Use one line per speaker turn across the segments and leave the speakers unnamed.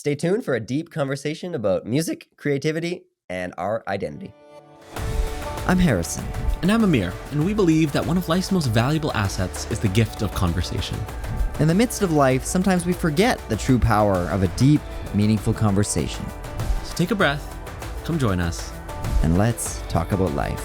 Stay tuned for a deep conversation about music, creativity, and our identity.
I'm Harrison.
And I'm Ameer, and we believe that one of life's most valuable assets is the gift of conversation.
In the midst of life, sometimes we forget the true power of a deep, meaningful conversation.
So take a breath, come join us,
and let's talk about life.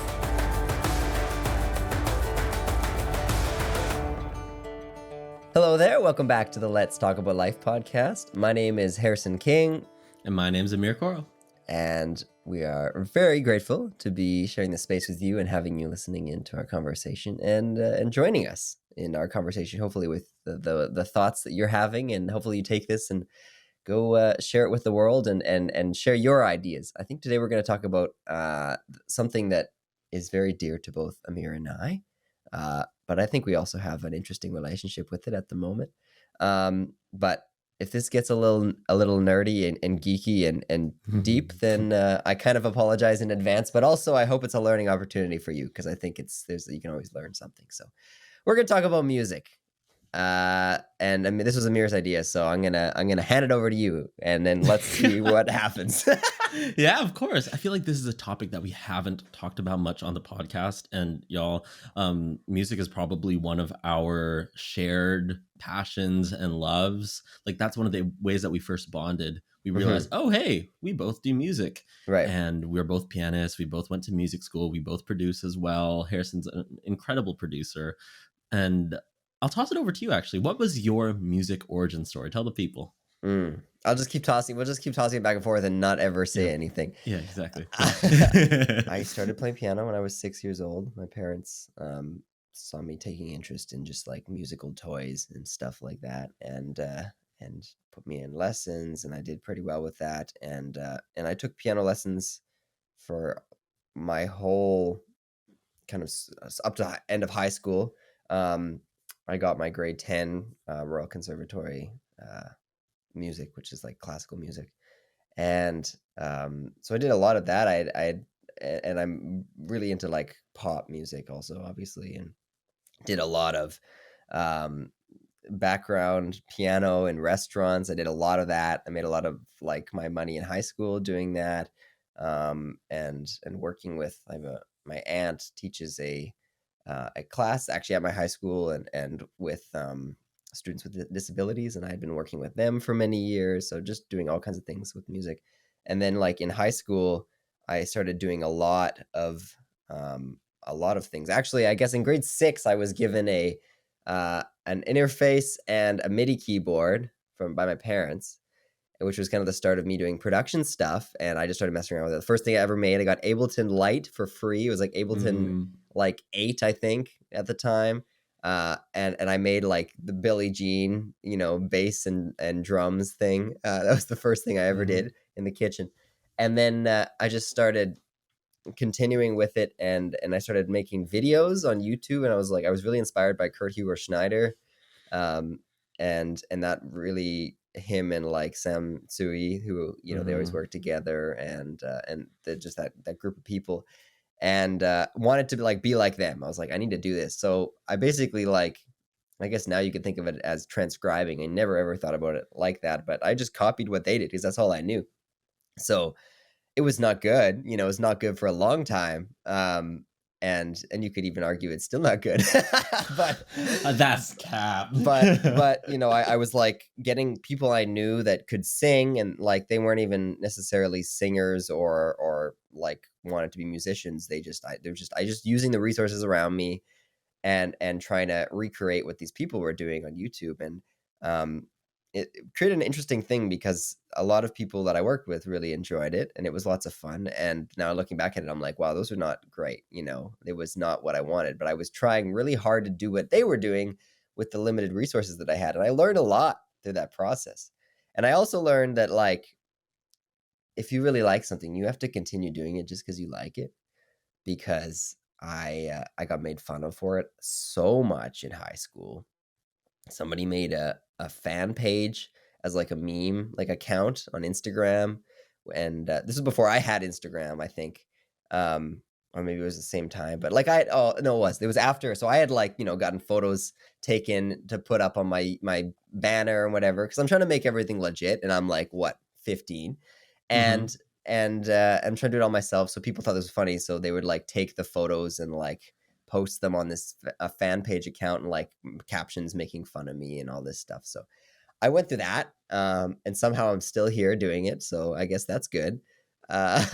Hello there, welcome back to the Let's Talk About Life podcast. My name is Harrison King.
And my name's Ameer Corro.
And we are very grateful to be sharing this space with you and having you listening into our conversation and joining us in our conversation, hopefully with the thoughts that you're having, and hopefully you take this and go share it with the world and share your ideas. I think today we're going to talk about something that is very dear to both Ameer and I, but I think we also have an interesting relationship with it at the moment. But if this gets a little nerdy and geeky and deep, then I kind of apologize in advance. But also, I hope it's a learning opportunity for you, because I think you can always learn something. So we're gonna talk about music, and I mean, this was Ameer's idea, so I'm gonna hand it over to you, and then let's see what happens.
Yeah, of course. I feel like this is a topic that we haven't talked about much on the podcast, and y'all, music is probably one of our shared passions and loves. Like, that's one of the ways that we first bonded. We realized, oh, hey, we both do music.
Right.
And we're both pianists. We both went to music school. We both produce as well. Harrison's an incredible producer. And I'll toss it over to you, actually. What was your music origin story? Tell the people.
We'll just keep tossing it back and forth and not ever say anything.
Yeah, exactly.
I started playing piano when I was 6 years old. My parents saw me taking interest in just like musical toys and stuff like that, and put me in lessons, and I did pretty well with that. And I took piano lessons for my whole kind of up to end of high school. I got my grade 10 Royal Conservatory music, which is like classical music, and so I did a lot of that. And I'm really into like pop music also, obviously, and did a lot of background piano in restaurants. I did a lot of that. I made a lot of like my money in high school doing that, and working with my aunt teaches a class actually at my high school and with students with disabilities, and I had been working with them for many years, so just doing all kinds of things with music. And then like in high school I started doing a lot of things. Actually, I guess in grade 6 I was given an interface and a MIDI keyboard by my parents, which was kind of the start of me doing production stuff, and I just started messing around with it. The first thing I ever made, I got Ableton Lite for free. It was like Ableton like 8, I think, at the time. And I made like the Billie Jean, bass and drums thing. That was the first thing I ever did in the kitchen. And then I just started continuing with it, and I started making videos on YouTube, and I was really inspired by Kurt Hugo Schneider, and that really, him and like Sam Tsui, who they always work together, and just that group of people, and wanted to be like them. I was like, I need to do this. So I basically, like, I guess now you could think of it as transcribing. I never ever thought about it like that, but I just copied what they did because that's all I knew. So it was not good. It was not good for a long time. And you could even argue it's still not good. But
that's cap.
But I was like getting people I knew that could sing, and like they weren't even necessarily singers or like wanted to be musicians. I just using the resources around me and trying to recreate what these people were doing on YouTube. And it created an interesting thing because a lot of people that I worked with really enjoyed it, and it was lots of fun. And now looking back at it, I'm like, wow, those are not great. It was not what I wanted, but I was trying really hard to do what they were doing with the limited resources that I had. And I learned a lot through that process. And I also learned that, like, if you really like something, you have to continue doing it just because you like it. Because I got made fun of for it so much in high school. Somebody made a fan page as like a meme, like account on Instagram. And this was before I had Instagram, I think. Or maybe it was the same time, but like it was after. So I had gotten photos taken to put up on my banner and whatever, because I'm trying to make everything legit. And I'm like, what, 15,
Mm-hmm.
and I'm trying to do it all myself. So people thought this was funny. So they would like take the photos and like post them on this a fan page account and like captions making fun of me and all this stuff. So I went through that, and somehow I'm still here doing it. So I guess that's good. Uh,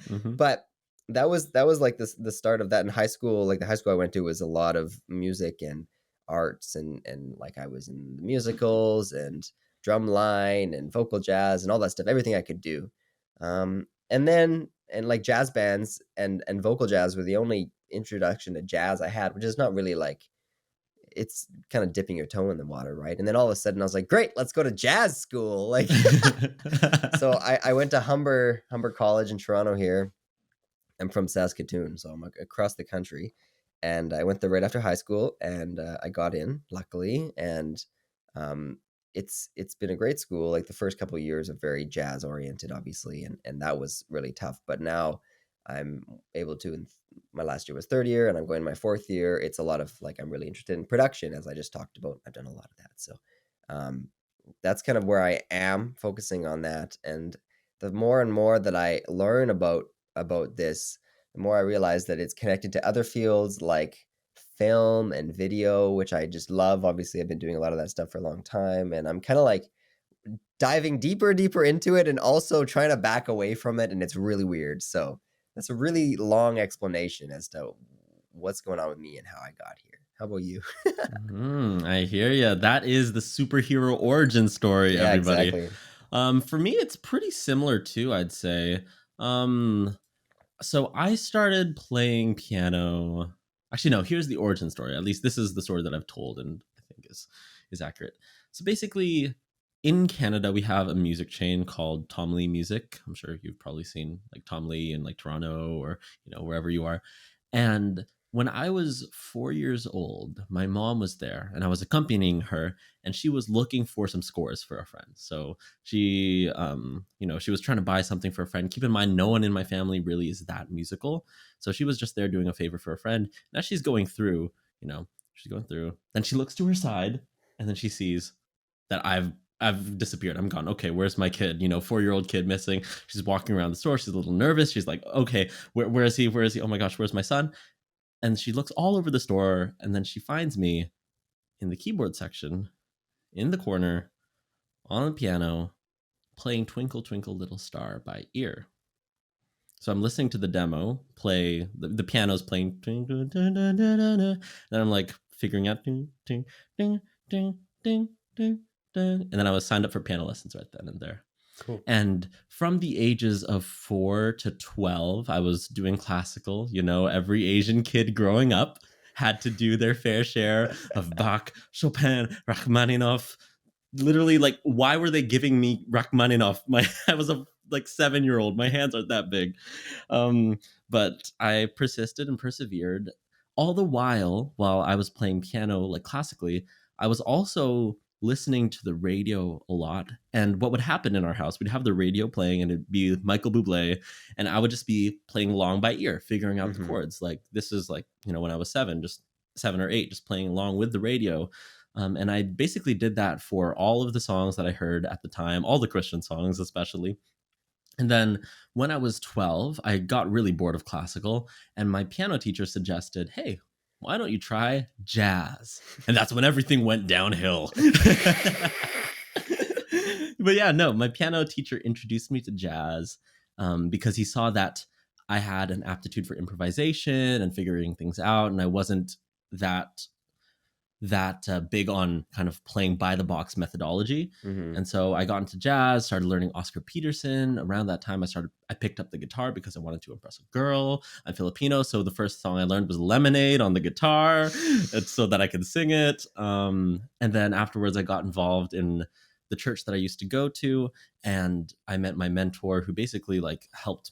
Mm-hmm.
but that was like the start of that in high school. Like the high school I went to was a lot of music and arts, and like I was in the musicals and drum line and vocal jazz and all that stuff. Everything I could do, and like jazz bands and vocal jazz were the only introduction to jazz I had, which is not really like it's kind of dipping your toe in the water, right? And then all of a sudden I was like, great, let's go to jazz school. Like, so I went to Humber College in Toronto here. I'm from Saskatoon, so I'm across the country. And I went there right after high school, and I got in, luckily. And um, it's been a great school. Like the first couple of years are very jazz oriented, obviously, and that was really tough. But now I'm able to. And my last year was third year, and I'm going my fourth year. It's a lot of like I'm really interested in production, as I just talked about. I've done a lot of that, so um, that's kind of where I am focusing on that. And the more and more that I learn about this, the more I realize that it's connected to other fields like film and video, which I just love. Obviously, I've been doing a lot of that stuff for a long time, and I'm kind of like diving deeper and deeper into it and also trying to back away from it, and it's really weird. So that's a really long explanation as to what's going on with me and how I got here. How about you?
I hear you. That is the superhero origin story,
Yeah,
everybody.
exactly.
For me, it's pretty similar too, I'd say. So I started playing piano. Actually, no, here's the origin story. At least this is the story that I've told and I think is accurate. So basically, in Canada, we have a music chain called Tom Lee Music. I'm sure you've probably seen like Tom Lee in like Toronto or wherever you are. And when I was 4 years old, my mom was there and I was accompanying her, and she was looking for some scores for a friend. So she she was trying to buy something for a friend. Keep in mind, no one in my family really is that musical, so she was just there doing a favor for a friend. And as she's going through, then she looks to her side, and then she sees that I've disappeared. I'm gone. Okay, where's my kid? 4-year-old kid missing. She's walking around the store. She's a little nervous. She's like, okay, where is he? Where is he? Oh my gosh, where's my son? And she looks all over the store, and then she finds me in the keyboard section, in the corner, on the piano, playing Twinkle Twinkle Little Star by ear. So I'm listening to the demo play, the piano's playing, and I'm like figuring out, and then I was signed up for piano lessons right then and there.
Cool.
And from the ages of 4 to 12, I was doing classical. Every Asian kid growing up had to do their fair share of Bach, Chopin, Rachmaninoff. Literally, like, why were they giving me Rachmaninoff? I was a 7-year-old. My hands aren't that big. But I persisted and persevered. All the while I was playing piano, like classically, I was also listening to the radio a lot. And what would happen in our house, we'd have the radio playing and it'd be Michael Bublé, and I would just be playing along by ear, figuring out the chords. Like, this is like, when I was 7 or 8, just playing along with the radio. And I basically did that for all of the songs that I heard at the time, all the Christian songs especially. And then when I was 12, I got really bored of classical, and my piano teacher suggested, hey, why don't you try jazz? And that's when everything went downhill. But yeah, no, my piano teacher introduced me to jazz because he saw that I had an aptitude for improvisation and figuring things out, and I wasn't that big on kind of playing by the box methodology. And so I got into jazz, started learning Oscar Peterson. Around that time, I picked up the guitar because I wanted to impress a girl. I'm Filipino, so the first song I learned was Lemonade on the guitar so that I could sing it. And then afterwards, I got involved in the church that I used to go to, and I met my mentor, who basically helped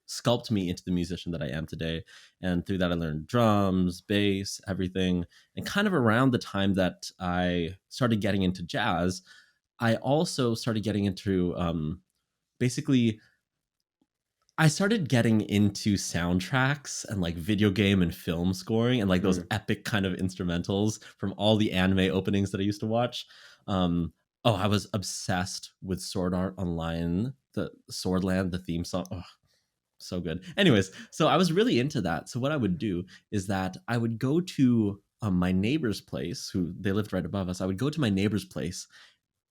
sculpt me into the musician that I am today. And through that, I learned drums, bass, everything. And kind of around the time that I started getting into jazz, I also started getting into I started getting into soundtracks and video game and film scoring and those epic kind of instrumentals from all the anime openings that I used to watch. Oh, I was obsessed with Sword Art Online, the Swordland, the theme song. Oh, so good. Anyways, so I was really into that. So what I would do is that I would go to my neighbor's place, who they lived right above us. I would go to my neighbor's place,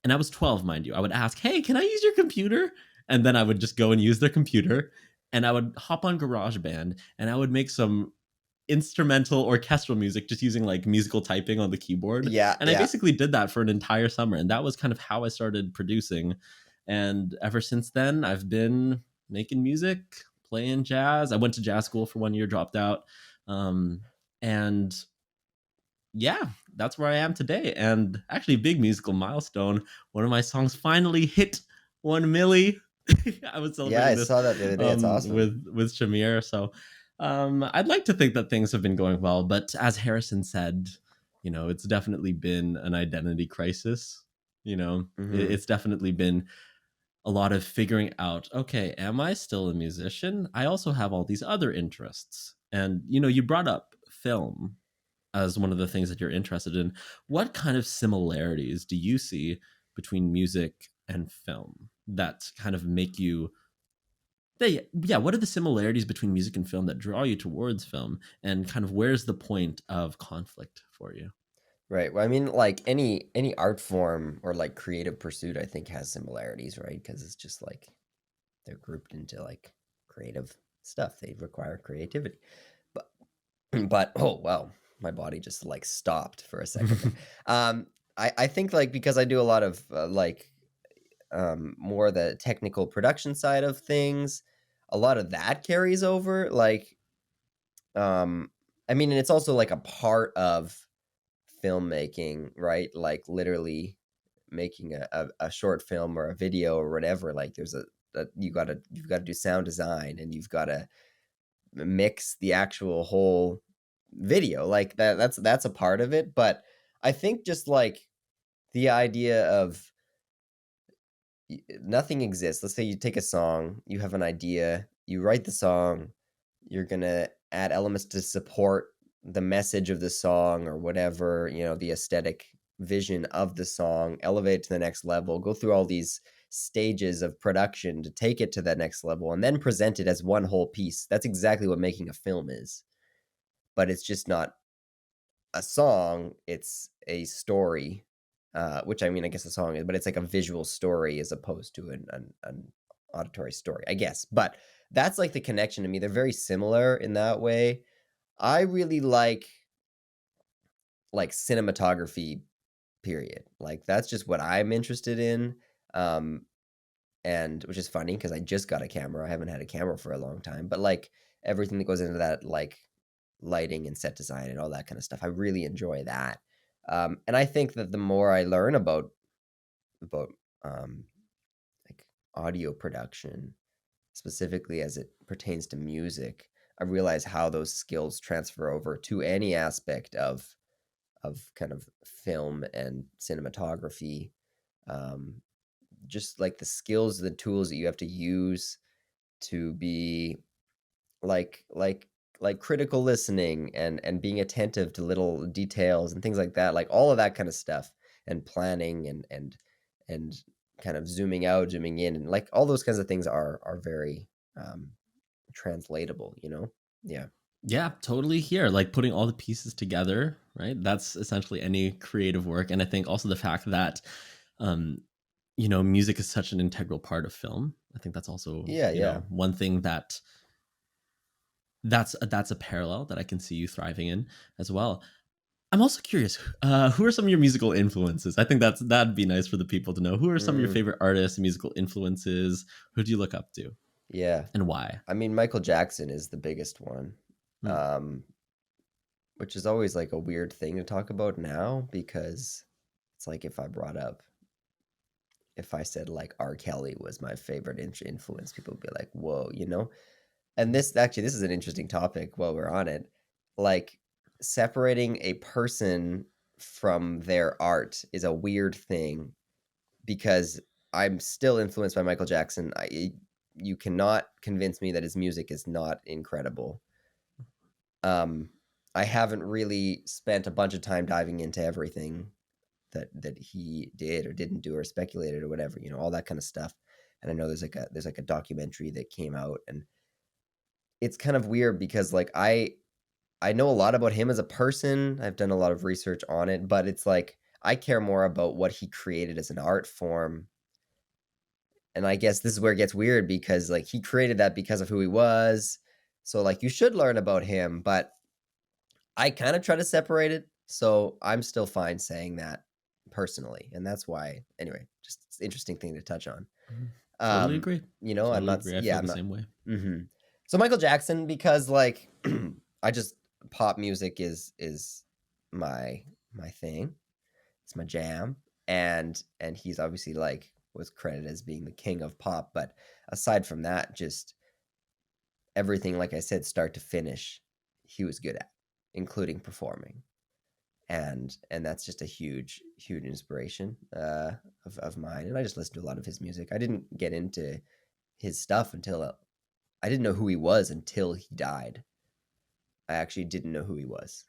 and I was 12, mind you. I would ask, "Hey, can I use your computer?" And then I would just go and use their computer, and I would hop on GarageBand, and I would make some instrumental orchestral music just using like musical typing on the keyboard.
Yeah,
And I
yeah.
basically did that for an entire summer. And that was kind of how I started producing. And ever since then, I've been making music, playing jazz. I went to jazz school for 1 year, dropped out. And yeah, that's where I am today. And actually, big musical milestone. One of my songs finally hit 1 milli. I was
Yeah,
celebrating
I
this
saw that the other day. It's awesome.
with Shamir. So I'd like to think that things have been going well, but as Harrison said, it's definitely been an identity crisis.
Hmm.
It's definitely been a lot of figuring out, okay, am I still a musician? I also have all these other interests. And you brought up film as one of the things that you're interested in. What kind of similarities do you see between music and film that kind of make you yeah, what are the similarities between music and film that draw you towards film, and kind of where's the point of conflict for you?
Right. Well, I mean, like any art form or like creative pursuit, I think has similarities, right? Because it's just like they're grouped into like creative stuff. They require creativity. But but oh wow, my body just like stopped for a second there. I think like because I do a lot of more the technical production side of things, a lot of that carries over. Like I mean, and it's also like a part of filmmaking, right? Like literally making a short film or a video or whatever. Like there's you've got to do sound design and you've got to mix the actual whole video. Like that's a part of it. But I think just like the idea of nothing exists. Let's say you take a song, you have an idea, you write the song, you're gonna add elements to support the message of the song or whatever, the aesthetic vision of the song, elevate it to the next level, go through all these stages of production to take it to that next level, and then present it as one whole piece. That's exactly what making a film is. But it's just not a song, it's a story, which I mean, I guess a song is, but it's like a visual story as opposed to an auditory story, I guess. But that's like the connection to me. They're very similar in that way. I really like cinematography, period. Like that's just what I'm interested in. Um, and which is funny because I just got a camera. I haven't had a camera for a long time, but like everything that goes into that, like lighting and set design and all that kind of stuff, I really enjoy that. And I think that the more I learn about um, like audio production, specifically as it pertains to music, I realize how those skills transfer over to any aspect of kind of film and cinematography. Um, just like the skills, the tools that you have to use to be like like like critical listening and being attentive to little details and things like that, like all of that kind of stuff, and planning and kind of zooming out, zooming in, and like all those kinds of things are very translatable, yeah.
Yeah, totally here. Like putting all the pieces together, right? That's essentially any creative work. And I think also the fact that um, music is such an integral part of film. I think that's also,
Yeah, yeah.
one thing that's a parallel that I can see you thriving in as well. I'm also curious, who are some of your musical influences? I think that'd be nice for the people to know. Who are some of your
Mm,
favorite artists, musical influences? Who do you look up to,
yeah.
and why?
I mean, Michael Jackson is the biggest one.
Hmm.
um which is always like a weird thing to talk about now, because it's like if I said like R. Kelly was my favorite influence, people would be like, whoa. And this is an interesting topic while we're on it. Like, separating a person from their art is a weird thing, because I'm still influenced by Michael Jackson. You cannot convince me that his music is not incredible. Um, I haven't really spent a bunch of time diving into everything that he did or didn't do or speculated or whatever, all that kind of stuff. And I know there's like a documentary that came out, and it's kind of weird because like I know a lot about him as a person. I've done a lot of research on it, but it's like I care more about what he created as an art form. And I guess this is where it gets weird because like he created that because of who he was. So like you should learn about him, but I kind of try to separate it. So I'm still fine saying that personally. And that's why, anyway, just it's an interesting thing to touch on.
Totally agree.
I'm
Totally
not,
agree. I
yeah,
feel
I'm
the
not.
same way.
Mm-hmm. So Michael Jackson, because like pop music is my thing. It's my jam. And he's obviously like was credited as being the king of pop. But aside from that, just everything, like I said, start to finish, he was good at, including performing. And that's just a huge inspiration of mine. And I just listened to a lot of his music. I didn't get into his stuff until I didn't know who he was until he died. I actually didn't know who he was.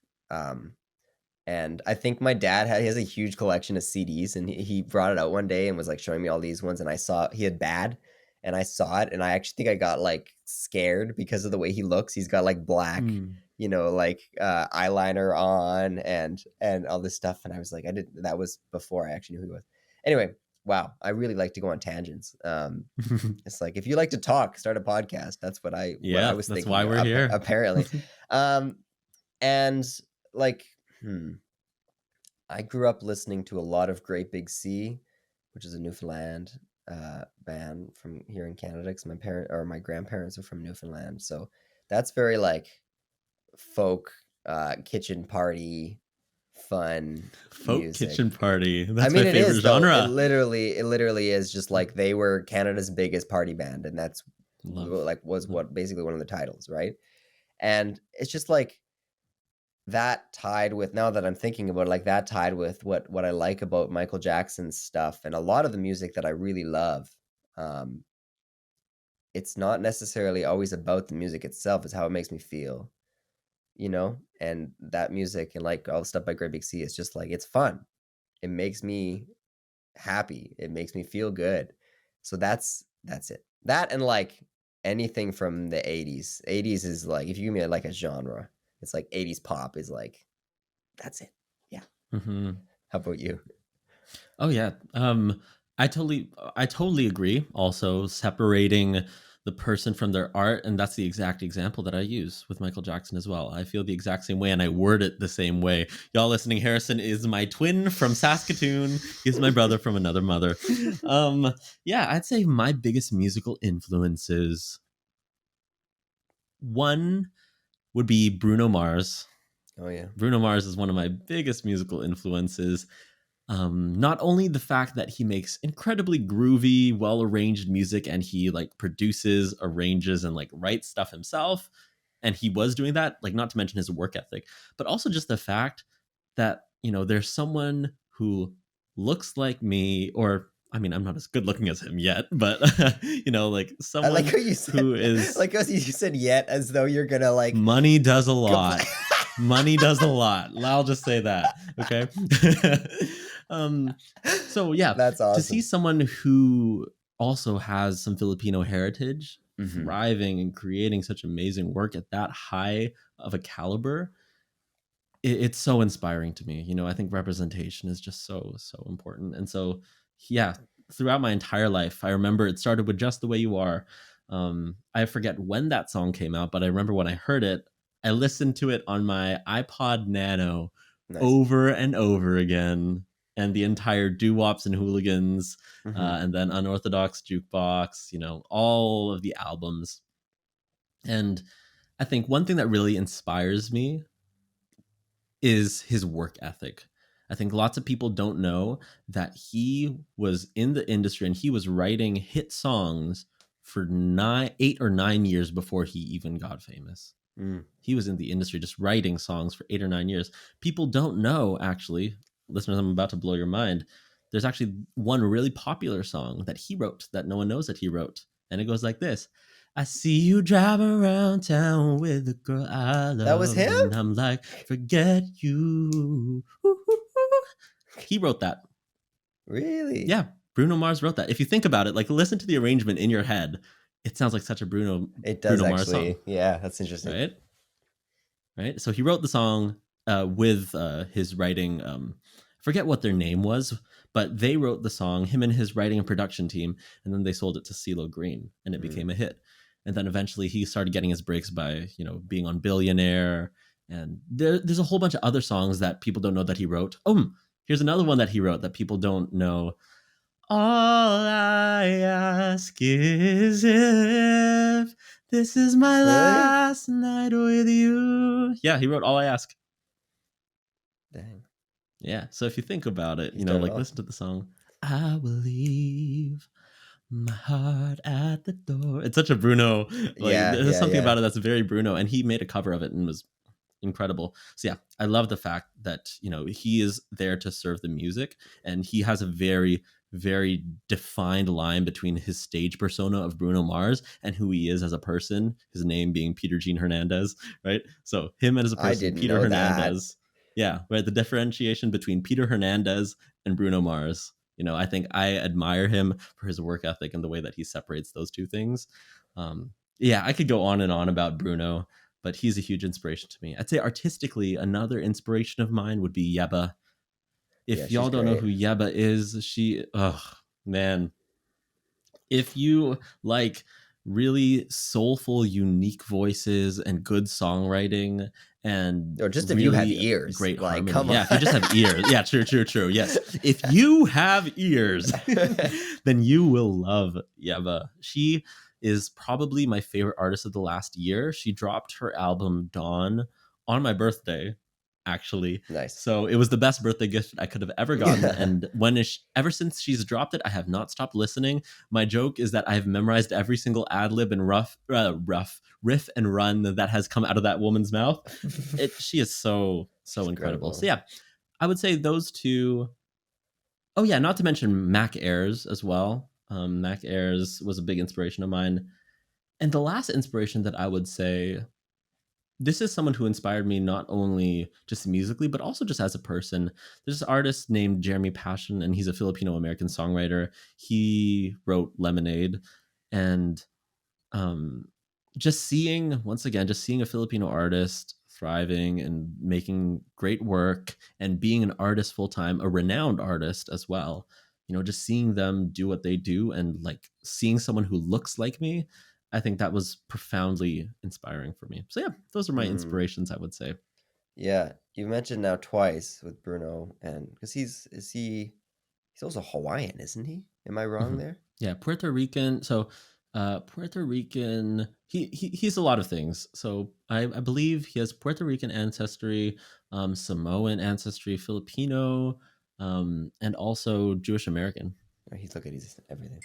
And I think my dad he has a huge collection of CDs, and he brought it out one day and was like showing me all these ones, and I saw he had Bad, and I saw it, and I actually think I got like scared because of the way he looks. He's got like black, like eyeliner on and all this stuff, and I was like, that was before I actually knew who he was. Anyway, wow, I really like to go on tangents. It's like if you like to talk, start a podcast. That's what I was thinking.
That's why we're here,
apparently. And like. I grew up listening to a lot of Great Big Sea, which is a Newfoundland band from here in Canada, because my grandparents are from Newfoundland. So that's very like folk kitchen party fun music.
Kitchen party. That's my favorite genre.
It literally is just like they were Canada's biggest party band, and that's what basically one of the titles, right? And it's just like that tied with, now that I'm thinking about it, like that tied with what I like about Michael Jackson's stuff and a lot of the music that I really love. It's not necessarily always about the music itself, it's how it makes me feel, and that music and like all the stuff by Great Big Sea is just like, it's fun. It makes me happy. It makes me feel good. So that's it. That and like anything from the 80s. 80s is like, if you give me like a genre, it's like 80s pop is like, that's it. Yeah.
Mm-hmm.
How about you?
Oh yeah. I totally agree. Also separating the person from their art. And that's the exact example that I use with Michael Jackson as well. I feel the exact same way and I word it the same way. Y'all listening, Harrison is my twin from Saskatoon. He's my brother from another mother. Yeah, I'd say my biggest musical influences, one would be Bruno Mars.
Oh yeah.
Bruno Mars is one of my biggest musical influences. Not only the fact that he makes incredibly groovy, well-arranged music and he like produces, arranges, and like writes stuff himself. And he was doing that, like not to mention his work ethic, but also just the fact that, there's someone who looks like me, or I mean, I'm not as good looking as him yet, but like someone
I like how you said,
who is
like as you said yet, as though you're gonna like
money does a lot. Money does a lot. I'll just say that. Okay. So yeah,
that's awesome.
To see someone who also has some Filipino heritage, thriving and creating such amazing work at that high of a caliber, it's so inspiring to me. I think representation is just so important. And so yeah, throughout my entire life, I remember it started with Just the Way You Are. I forget when that song came out, but I remember when I heard it, I listened to it on my iPod Nano over and over again, and the entire Doo-Wops and Hooligans, and then Unorthodox Jukebox, all of the albums. And I think one thing that really inspires me is his work ethic. I think lots of people don't know that he was in the industry and he was writing hit songs for 8 or 9 years before he even got famous. He was in the industry just writing songs for 8 or 9 years. People don't know, actually, listeners, I'm about to blow your mind. There's actually one really popular song that he wrote that no one knows that he wrote. And it goes like this. I see you driving around town with a girl I love.
That was him?
And I'm like, forget you. He wrote that.
Really?
Yeah, Bruno Mars wrote that. If you think about it, like listen to the arrangement in your head, it sounds like such a
It does
Bruno Mars song,
actually. Yeah, that's interesting.
right? Right. So he wrote the song with his writing. I forget what their name was, but they wrote the song. Him and his writing and production team, and then they sold it to CeeLo Green, and it became a hit. And then eventually he started getting his breaks by being on Billionaire, and there's a whole bunch of other songs that people don't know that he wrote. Here's another one that he wrote that people don't know. All I ask is if this is my
Really?
last night with you. Yeah, he wrote All I Ask.
Dang.
Yeah, so if you think about it,
He's done it
like
all.
listen to the song. I will leave my heart at the door. It's such a Bruno. There's something about it that's very Bruno, and he made a cover of it and was incredible. So yeah, I love the fact that he is there to serve the music, and he has a very, very defined line between his stage persona of Bruno Mars and who he is as a person, his name being Peter Gene Hernandez, right? So him as a person,
I didn't
Peter
know
Hernandez. Yeah, right. The differentiation between Peter Hernandez and Bruno Mars. I think I admire him for his work ethic and the way that he separates those two things. Yeah, I could go on and on about Bruno, but he's a huge inspiration to me. I'd say artistically, another inspiration of mine would be Yeba. If y'all don't know who Yeba is, man. If you like really soulful, unique voices and good songwriting, and
or just if you have ears,
great
like
harmony.
come on.
Yeah, if you just have ears. Yeah, true. Yes, if you have ears, then you will love Yeba. She is probably my favorite artist of the last year. She dropped her album Dawn on my birthday, actually.
Nice.
So it was the best birthday gift I could have ever gotten. And ever since she's dropped it, I have not stopped listening. My joke is that I've memorized every single ad lib and riff and run that has come out of that woman's mouth. She is so incredible. So yeah, I would say those two. Oh yeah, not to mention Mac Ayres as well. Mac Ayres was a big inspiration of mine. And the last inspiration that I would say, this is someone who inspired me not only just musically, but also just as a person. There's this artist named Jeremy Passion, and he's a Filipino-American songwriter. He wrote Lemonade. And just seeing a Filipino artist thriving and making great work and being an artist full-time, a renowned artist as well, just seeing them do what they do and like seeing someone who looks like me, I think that was profoundly inspiring for me. So yeah, those are my inspirations, I would say.
Yeah, you mentioned now twice with Bruno, and because he's also Hawaiian, isn't he? Am I wrong there?
Yeah, Puerto Rican. So Puerto Rican, he's a lot of things. So I believe he has Puerto Rican ancestry, Samoan ancestry, Filipino, and also Jewish American.
He's everything.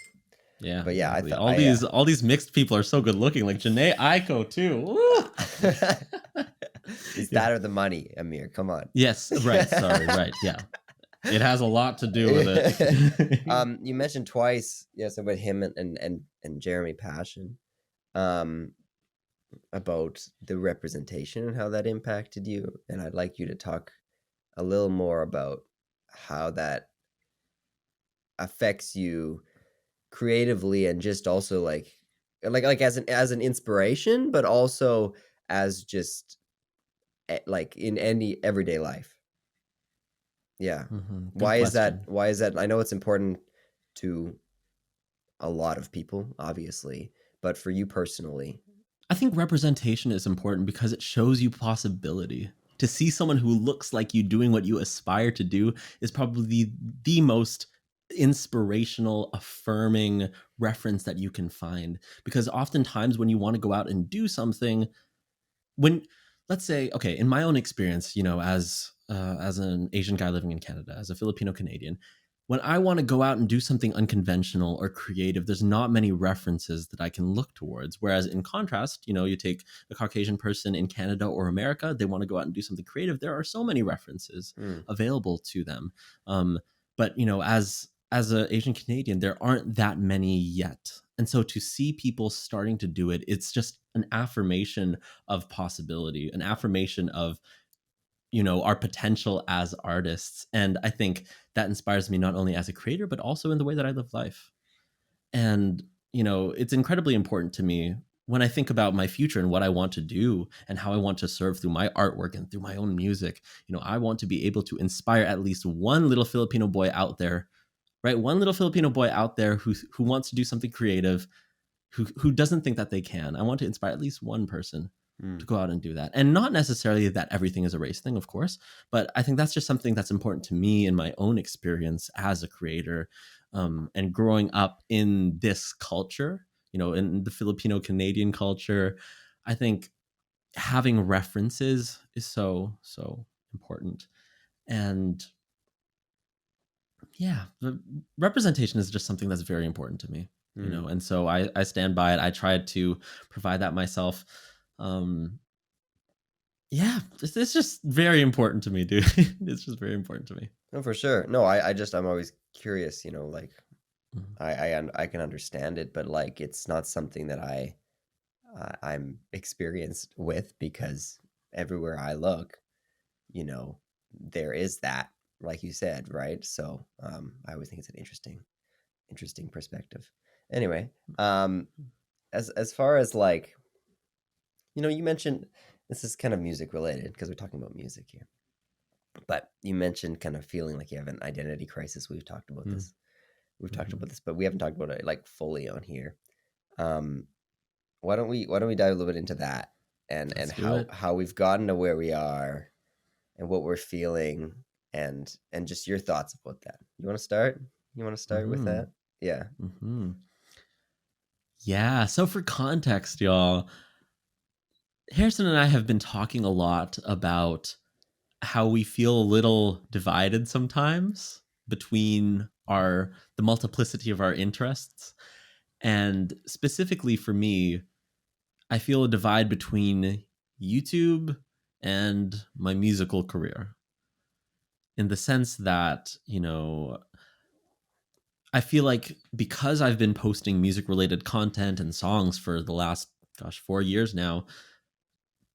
Yeah,
but yeah,
exactly. all these mixed people are so good looking, like Janae Aiko too.
Is that or the money, Ameer? Come on.
Yes, right. Sorry, right. Yeah, it has a lot to do with it.
You mentioned twice, yes, about him and Jeremy Passion, about the representation and how that impacted you, and I'd like you to talk a little more about how that affects you creatively and just also like as an inspiration, but also as just like in any everyday life. Yeah. Why is that? I know it's important to a lot of people, obviously, but for you personally,
I think representation is important because it shows you possibility. To see someone who looks like you doing what you aspire to do is probably the most inspirational, affirming reference that you can find. Because oftentimes when you want to go out and do something, let's say, okay, in my own experience, as an Asian guy living in Canada, as a Filipino Canadian, when I want to go out and do something unconventional or creative, there's not many references that I can look towards. Whereas in contrast, you take a Caucasian person in Canada or America, they want to go out and do something creative. There are so many references available to them. But, as an Asian Canadian, there aren't that many yet. And so to see people starting to do it, it's just an affirmation of possibility, an affirmation of our potential as artists. And I think that inspires me not only as a creator, but also in the way that I live life. And, it's incredibly important to me when I think about my future and what I want to do and how I want to serve through my artwork and through my own music. I want to be able to inspire at least one little Filipino boy out there, right? One little Filipino boy out there who wants to do something creative, who doesn't think that they can. I want to inspire at least one person to go out and do that. And not necessarily that everything is a race thing, of course, but I think that's just something that's important to me in my own experience as a creator, and growing up in this culture, in the Filipino Canadian culture. I think having references is so, so important. And yeah, the representation is just something that's very important to me. And so I stand by it. I try to provide that myself. Yeah, it's just very important to me, dude. It's just very important to me.
No, for sure. No, I'm always curious, like
Mhm.
I can understand it, but like it's not something that I'm experienced with, because everywhere I look, there is that, like you said, right? So I always think it's an interesting perspective. Anyway, as far as like, you mentioned, this is kind of music related because we're talking about music here, but you mentioned kind of feeling like you have an identity crisis. We've talked about this. We've talked about this, but we haven't talked about it like fully on here. Why don't we dive a little bit into that, and
Let's do
how
it.
we've gotten to where we are and what we're feeling, and just your thoughts about that. You want to start? With
Mhm.
that? Yeah.
Mhm. Yeah. So for context, y'all, Harrison and I have been talking a lot about how we feel a little divided sometimes between the multiplicity of our interests. And specifically for me, I feel a divide between YouTube and my musical career, in the sense that, I feel like because I've been posting music related content and songs for the last, 4 years now,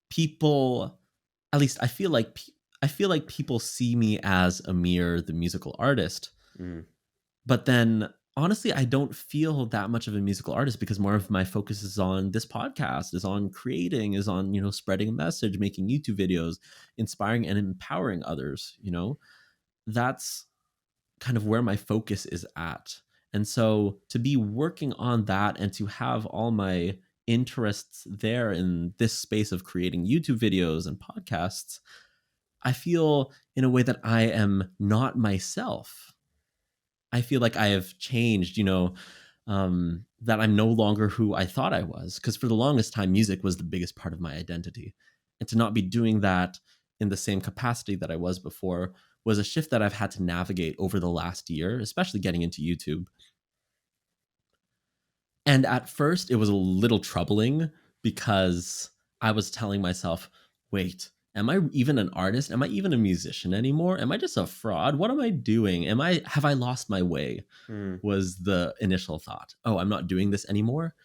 people, at least I feel like people see me as Ameer, the musical artist.
Mm.
But then honestly, I don't feel that much of a musical artist, because more of my focus is on this podcast, is on creating, is on, spreading a message, making YouTube videos, inspiring and empowering others. That's kind of where my focus is at. And so to be working on that and to have all my interests there in this space of creating YouTube videos and podcasts, I feel in a way that I am not myself. I feel like I have changed, that I'm no longer who I thought I was. Because for the longest time, music was the biggest part of my identity. And to not be doing that in the same capacity that I was before was a shift that I've had to navigate over the last year, especially getting into YouTube. And at first, it was a little troubling, because I was telling myself, wait, am I even an artist? Am I even a musician anymore? Am I just a fraud? What am I doing? Have I lost my way?
Mm.
Was the initial thought. Oh, I'm not doing this anymore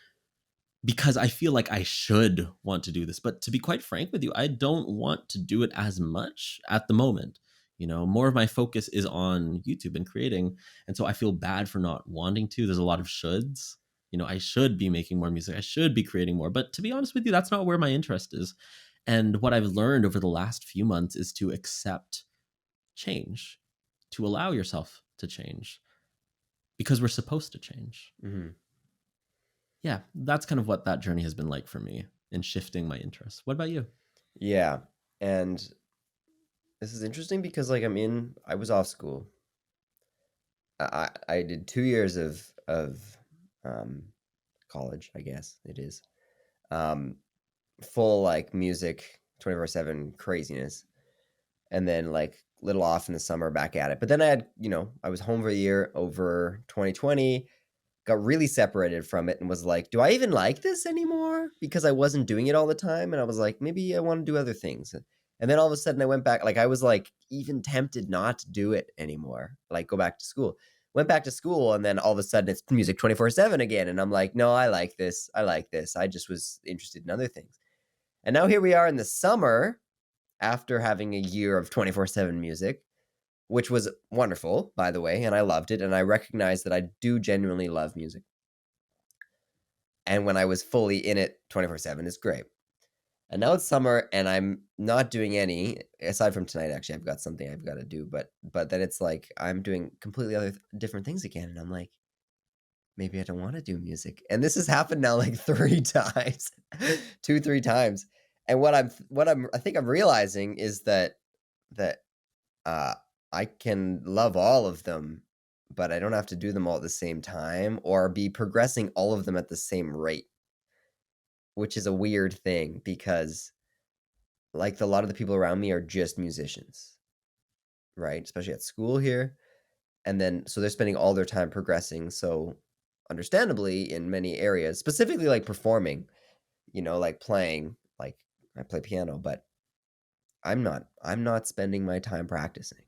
because I feel like I should want to do this. But to be quite frank with you, I don't want to do it as much at the moment. More of my focus is on YouTube and creating. And so I feel bad for not wanting to. There's a lot of shoulds. I should be making more music. I should be creating more. But to be honest with you, that's not where my interest is. And what I've learned over the last few months is to accept change, to allow yourself to change, because we're supposed to change.
Mm-hmm.
Yeah, that's kind of what that journey has been like for me in shifting my interests. What about you?
Yeah, and this is interesting because like I was off school. I did 2 years of um, college, I guess it is. Um, Full like music 24/7 craziness, and then like little off in the summer, back at it. But then I was home for a year over 2020, got really separated from it, and was like, do I even like this anymore? Because I wasn't doing it all the time, and I was like, maybe I want to do other things. And then all of a sudden I went back, like I was like even tempted not to do it anymore, like go back to school. Went back to school, and then all of a sudden it's music 24/7 again, and I'm like, no, I like this. I just was interested in other things. And now here we are in the summer, after having a year of 24/7 music, which was wonderful, by the way, and I loved it, and I recognize that I do genuinely love music. And when I was fully in it 24/7, it's great. And now it's summer and I'm not doing any aside from tonight. Actually, I've got something I've got to do, but then it's like I'm doing completely other different things again, and I'm like, maybe I don't want to do music. And this has happened now like 3 times, 2, 3 times. And I think I'm realizing is that uh, I can love all of them, but I don't have to do them all at the same time or be progressing all of them at the same rate, which is a weird thing because like a lot of the people around me are just musicians, right? Especially at school here. And then so they're spending all their time progressing. So understandably in many areas, specifically like performing, like playing, like I play piano, but I'm not spending my time practicing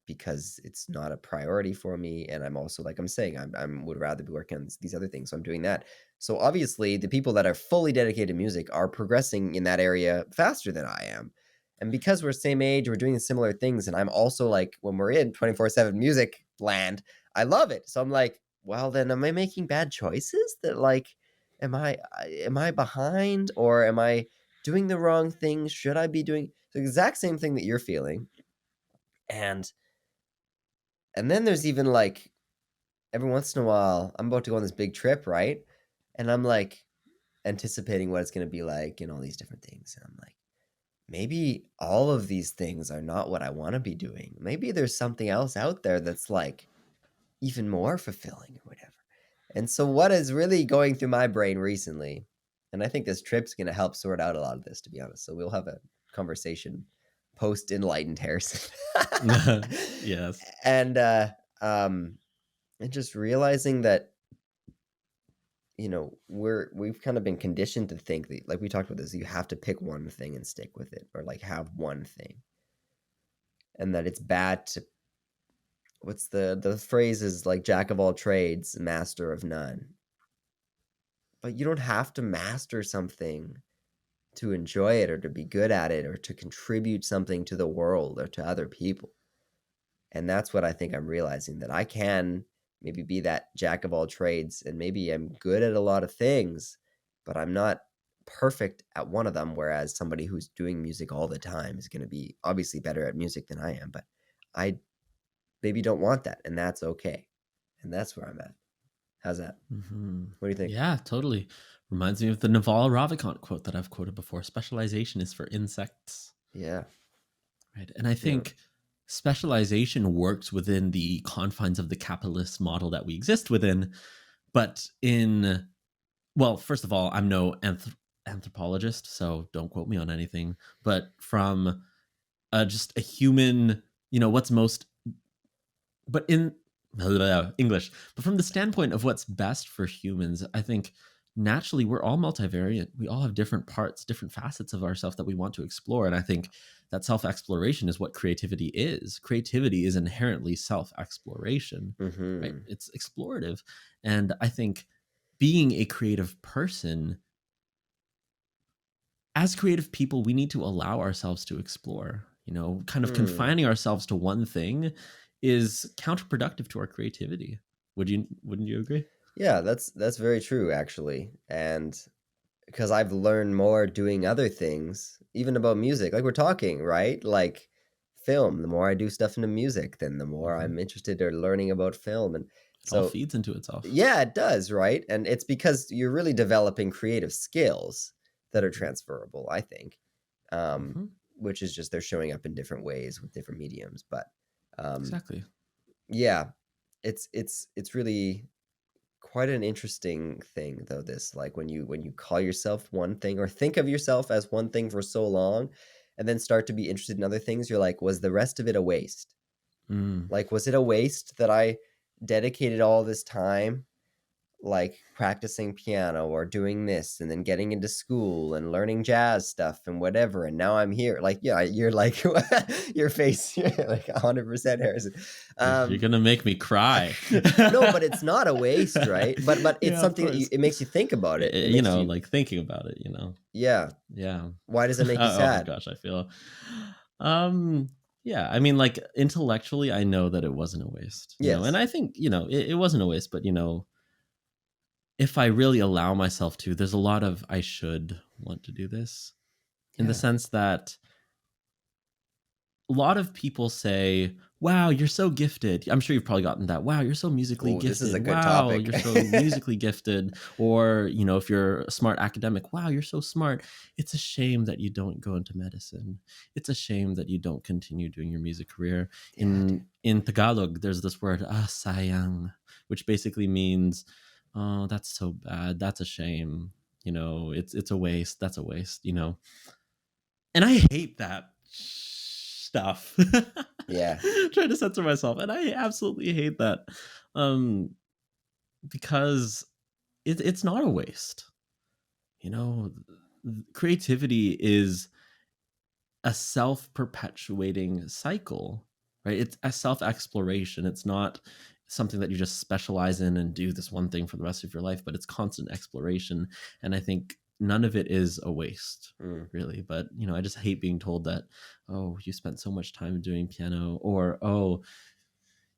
because it's not a priority for me. And I'm also, like I'm saying, I'm would rather be working on these other things. So I'm doing that. So obviously the people that are fully dedicated to music are progressing in that area faster than I am. And because we're same age, we're doing similar things. And I'm also like, when we're in 24/7 music land, I love it. So I'm like, well, then am I making bad choices that like, am I behind or am I doing the wrong thing? Should I be doing the exact same thing that you're feeling? And then there's even like every once in a while, I'm about to go on this big trip, right? And I'm like anticipating what it's going to be like and all these different things. And I'm like, maybe all of these things are not what I want to be doing. Maybe there's something else out there that's like even more fulfilling or whatever. And so, what is really going through my brain recently, and I think this trip's going to help sort out a lot of this, to be honest. So, we'll have a conversation post Enlightened Harrison.
Yes.
And, and just realizing that we've kind of been conditioned to think that, like we talked about this, you have to pick one thing and stick with it, or like have one thing, and that it's bad to what's the phrase is like jack of all trades, master of none. But you don't have to master something to enjoy it or to be good at it or to contribute something to the world or to other people. And that's what I think I'm realizing, that I can maybe be that jack of all trades and maybe I'm good at a lot of things, but I'm not perfect at one of them. Whereas somebody who's doing music all the time is going to be obviously better at music than I am, but I maybe don't want that. And that's okay. And that's where I'm at. How's that?
Mm-hmm.
What do you think?
Yeah, totally. Reminds me of the Naval Ravikant quote that I've quoted before. Specialization is for insects.
Yeah.
Right. And I think specialization works within the confines of the capitalist model that we exist within. But well, first of all, I'm no anthropologist, so don't quote me on anything. But from just a human, what's most, but in English, but from the standpoint of what's best for humans, I think naturally we're all multivariate. We all have different parts, different facets of ourselves that we want to explore. And I think that self-exploration is what creativity is. Creativity is inherently self-exploration, right? It's explorative. And I think being a creative person, as creative people, we need to allow ourselves to explore. Kind of confining ourselves to one thing is counterproductive to our creativity. Wouldn't you agree?
Yeah, that's very true, actually. And because I've learned more doing other things, even about music, like we're talking, right? Like film, the more I do stuff into music, then the more I'm interested in learning about film. And
it all feeds into itself.
Yeah, it does, right? And it's because you're really developing creative skills that are transferable, I think. Which is just they're showing up in different ways with different mediums. But
exactly.
Yeah, it's really quite an interesting thing, though, this, like when you call yourself one thing or think of yourself as one thing for so long and then start to be interested in other things, you're like, was the rest of it a waste? Like, was it a waste that I dedicated all this time like practicing piano or doing this and then getting into school and learning jazz stuff and whatever, and now I'm here. Like, yeah, you're like your face, you're like 100% Harrison.
You're gonna make me cry.
No, but it's not a waste, right? But it's
Yeah, of
something that
course.
it makes you think about it. It
You
makes
know,
you,
like thinking about it,
yeah.
Yeah.
Why does it make you
Oh my
sad?
gosh, I feel yeah, I mean, like, intellectually I know that it wasn't a waste,
Yes.
and I think, it wasn't a waste, but if I really allow myself to, there's a lot of I should want to do this, in the
Yeah.
sense that a lot of people say, wow, you're so gifted. I'm sure you've probably gotten that. Wow, you're so musically
Oh, this is a
gifted.
good
Wow,
topic.
you're so musically gifted. Or, if you're a smart academic, wow, you're so smart. It's a shame that you don't go into medicine. It's a shame that you don't continue doing your music career.
Yeah, dude.
In Tagalog, there's this word, sayang, which basically means, oh, that's so bad. That's a shame. It's a waste. That's a waste, And I hate that stuff.
Yeah.
Trying to censor myself, and I absolutely hate that, because it's not a waste. Creativity is a self-perpetuating cycle, right? It's a self-exploration. It's not something that you just specialize in and do this one thing for the rest of your life, but it's constant exploration. And I think none of it is a waste, really. But I just hate being told that, oh, you spent so much time doing piano, or, oh,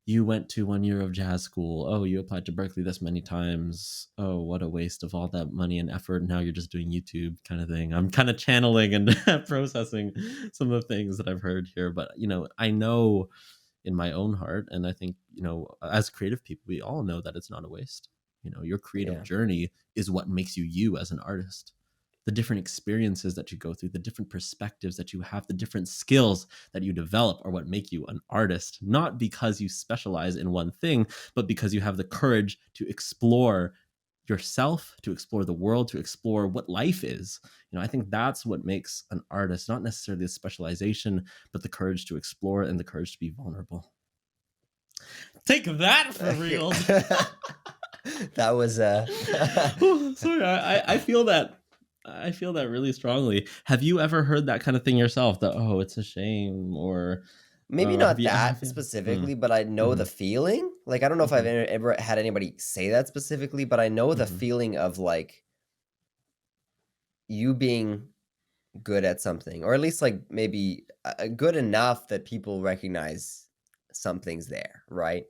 you went to 1 year of jazz school, oh, you applied to Berkeley this many times, oh, what a waste of all that money and effort, now you're just doing YouTube, kind of thing. I'm kind of channeling and processing some of the things that I've heard here, but I know in my own heart, and I think as creative people, we all know that it's not a waste. Your creative
Yeah.
journey is what makes you as an artist. The different experiences that you go through, the different perspectives that you have, the different skills that you develop are what make you an artist, not because you specialize in one thing, but because you have the courage to explore yourself, to explore the world, to explore what life is. I think that's what makes an artist, not necessarily a specialization, but the courage to explore and the courage to be vulnerable. Take that for real.
That was
sorry, I feel that. I feel that really strongly. Have you ever heard that kind of thing yourself? That, oh, it's a shame, or
maybe not that specifically, but I know the feeling. Like, I don't know if I've ever had anybody say that specifically, but I know the feeling of like you being good at something, or at least like maybe good enough that people recognize something's there, right?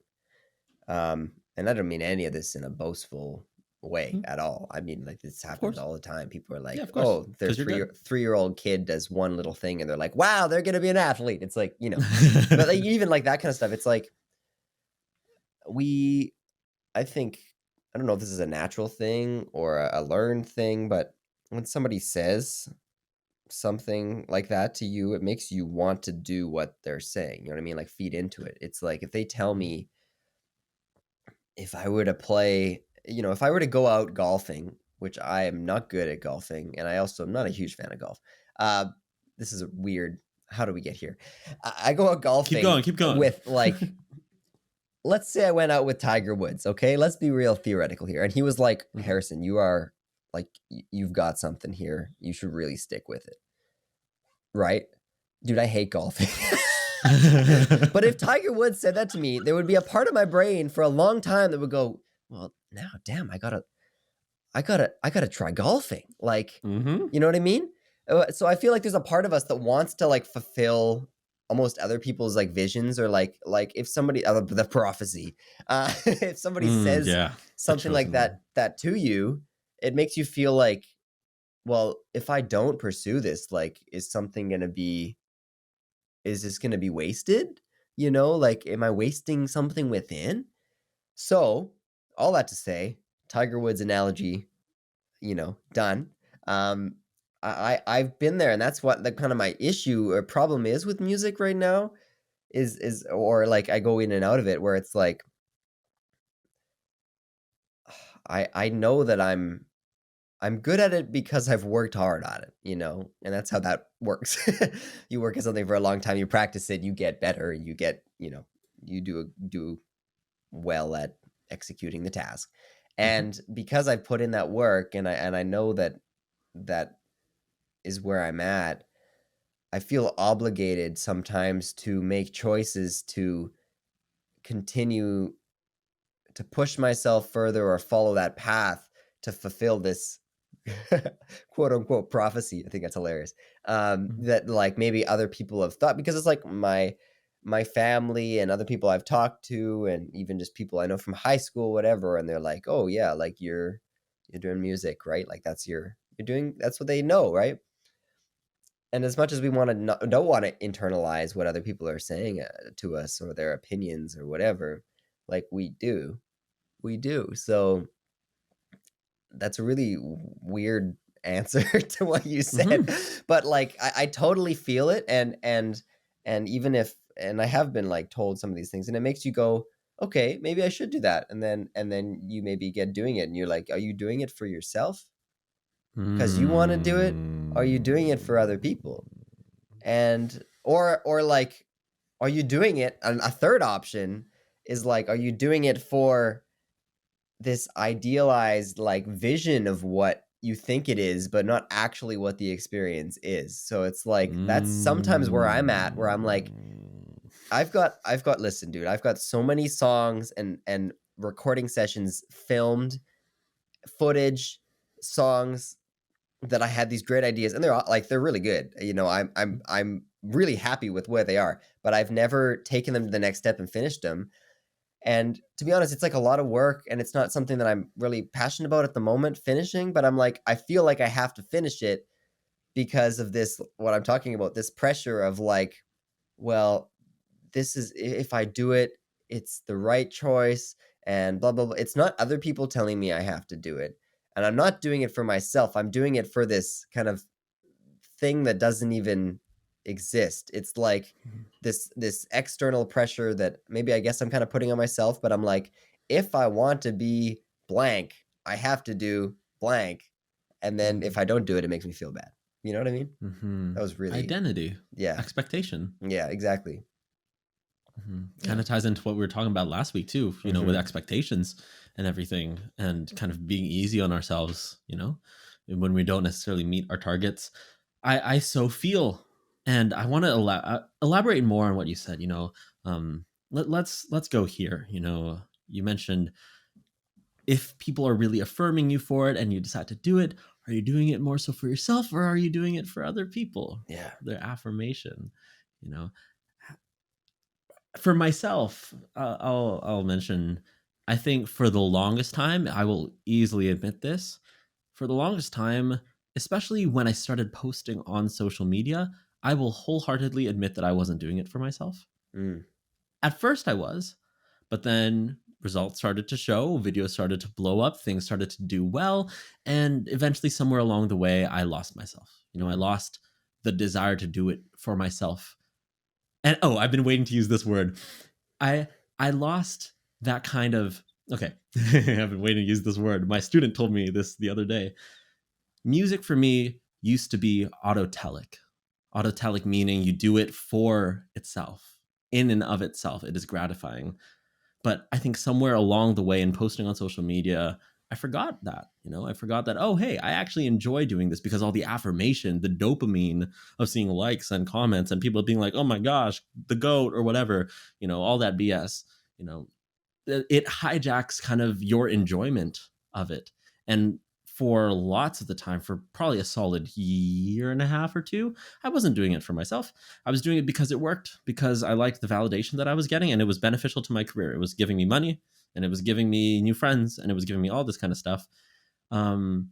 And I don't mean any of this in a boastful way at all. I mean, like, this happens all the time. People are like,
of course,
oh, their 3-year-old kid does one little thing and they're like, wow, they're gonna be an athlete. It's like, but like, even like that kind of stuff, it's like I think, I don't know if this is a natural thing or a learned thing, but when somebody says something like that to you, it makes you want to do what they're saying. You know what I mean? Like, feed into it. It's like, if they tell me, if I were to play, if I were to go out golfing, which I am not good at golfing, and I also am not a huge fan of golf. This is a weird, how do we get here? I go out golfing.
Keep going.
With like, let's say I went out with Tiger Woods. Okay, let's be real theoretical here. And he was like, Harrison, you are like, you've got something here. You should really stick with it. Right? Dude, I hate golfing. But if Tiger Woods said that to me, there would be a part of my brain for a long time that would go, well, now, damn, I gotta try golfing. Like, you know what I mean? So I feel like there's a part of us that wants to like fulfill almost other people's like visions, or like if somebody, the prophecy, if somebody says something like that to you, it makes you feel like, well, if I don't pursue this, like, is this gonna be wasted? Like, am I wasting something within? So, all that to say, Tiger Woods analogy, done. I've been there, and that's what the kind of my issue or problem is with music right now, is or like I go in and out of it, where it's like, I know that I'm good at it because I've worked hard on it, and that's how that works. You work at something for a long time, you practice it, you get better, you get, you do well at executing the task.
Mhm.
And because I put in that work, and I know that that is where I'm at, I feel obligated sometimes to make choices to continue to push myself further or follow that path to fulfill this quote unquote prophecy. I think that's hilarious.
Mhm.
That like maybe other people have thought, because it's like my family and other people I've talked to, and even just people I know from high school, whatever, and they're like, "Oh yeah, like you're doing music, right? Like you're doing that's what they know, right?" And as much as we want to don't want to internalize what other people are saying to us or their opinions or whatever, like we do. So that's a really weird answer to what you said,
Mhm.
but like I totally feel it, and even if and I have been like told some of these things, and it makes you go, okay, maybe I should do that, and then you maybe get doing it, and you're like, are you doing it for yourself because you want to do it? Are you doing it for other people? And or like, are you doing it? And a third option is like, are you doing it for this idealized like vision of what you think it is, but not actually what the experience is? So it's like that's sometimes where I'm at, where I'm like,
Mm.
I've got listen, dude, I've got so many songs and recording sessions filmed, footage, songs that I had these great ideas, and they're all, like they're really good. You know, I'm really happy with where they are, but I've never taken them to the next step and finished them. And to be honest, it's like a lot of work, and it's not something that I'm really passionate about at the moment finishing, but I'm like, I feel like I have to finish it because of this, what I'm talking about, this pressure of like, well, this is, if I do it, it's the right choice, and blah blah blah. It's not other people telling me I have to do it. And I'm not doing it for myself. I'm doing it for this kind of thing that doesn't even exist. It's like this external pressure that maybe I guess I'm kind of putting on myself, but I'm like, if I want to be blank, I have to do blank. And then if
Mhm.
I don't do it, it makes me feel bad. You know what I mean? That
Mhm.
was really,
Identity,
yeah.
expectation.
Yeah, exactly.
Kind
Yeah.
of ties into what we were talking about last week too, with
Mhm.
expectations and everything, and kind of being easy on ourselves, when we don't necessarily meet our targets. I so feel, and I want to elaborate more on what you said. Let's go here. You mentioned, if people are really affirming you for it and you decide to do it, are you doing it more so for yourself, or are you doing it for other people?
Yeah.
Their affirmation, you know. For myself, I'll mention. I think for the longest time, I will easily admit this. For the longest time, especially when I started posting on social media, I will wholeheartedly admit that I wasn't doing it for myself.
Mm.
At first, I was, but then results started to show, videos started to blow up, things started to do well, and eventually, somewhere along the way, I lost myself. I
Mm.
lost the desire to do it for myself. And oh, I've been waiting to use this word. I I lost that kind of, okay. I've been waiting to use this word. My student told me this the other day. Music for me used to be autotelic. Autotelic meaning you do it for itself. In and of itself, it is gratifying. But I think somewhere along the way in posting on social media, I forgot that. I forgot that, oh, hey, I actually enjoy doing this because all the affirmation, the dopamine of seeing likes and comments and people being like, oh my gosh, the goat or whatever, all that BS, you know, it hijacks kind of your enjoyment of it. And for lots of the time, for probably a solid year and a half or two, I wasn't doing it for myself. I was doing it because it worked, because I liked the validation that I was getting, and it was beneficial to my career. It was giving me money, and it was giving me new friends, and it was giving me all this kind of stuff. Um,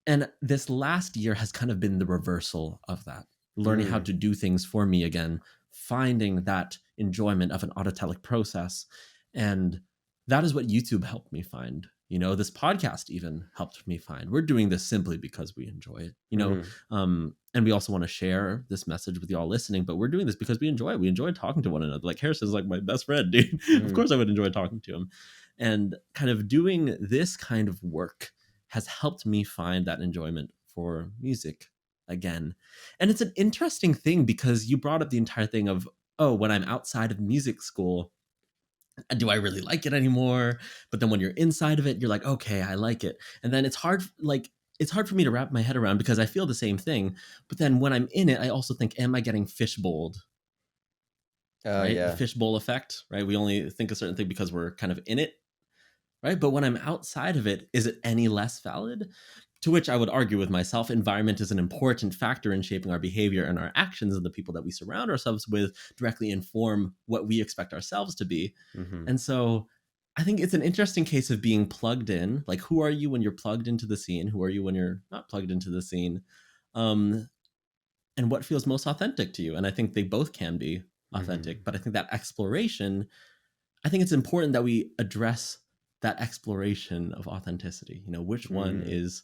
and this last year has kind of been the reversal of that, learning how
Mm.
to do things for me again, finding that enjoyment of an autotelic process. And that is what YouTube helped me find. This podcast even helped me find. We're doing this simply because we enjoy it,
Mhm.
and we also want to share this message with y'all listening, but we're doing this because we enjoy it. We enjoy talking to one another. Like, Harrison's like my best friend, dude. Of
Mhm.
course I would enjoy talking to him. And kind of doing this kind of work has helped me find that enjoyment for music again. And it's an interesting thing because you brought up the entire thing of, oh, when I'm outside of music school, Do I really like it anymore? But then when you're inside of it, you're like, okay, I like it. And then it's hard for me to wrap my head around because I feel the same thing. But then when I'm in it, I also think, am I getting fishbowled?
Oh
Right? The
yeah.
fishbowl effect, right? We only think a certain thing because we're kind of in it, right? But when I'm outside of it, is it any less valid? To which I would argue with myself, environment is an important factor in shaping our behavior, and our actions and the people that we surround ourselves with directly inform what we expect ourselves to be.
Hmm.
And so I think it's an interesting case of being plugged in. Like, who are you when you're plugged into the scene? Who are you when you're not plugged into the scene? Um, and what feels most authentic to you? And I think they both can be
Hmm.
authentic. But I think that exploration, I think it's important that we address that exploration of authenticity. Which one
Mm.
is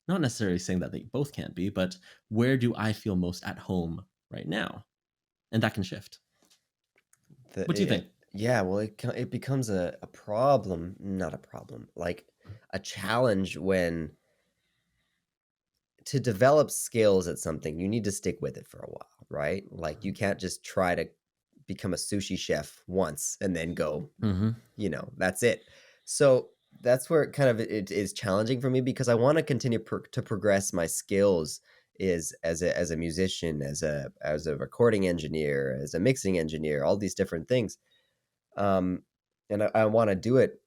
not necessarily saying that they both can't be, but where do I feel most at home right now? And that can shift. What do you think?
Yeah, well, it becomes a problem, not a problem, like a challenge when to develop skills at something, you need to stick with it for a while, right? Like you can't just try to become a sushi chef once and then go,
Mm-hmm.
that's it. So that's where it is challenging for me because I want to continue to progress my skills is as a musician, as a recording engineer, as a mixing engineer, all these different things. Um, and I want to do it,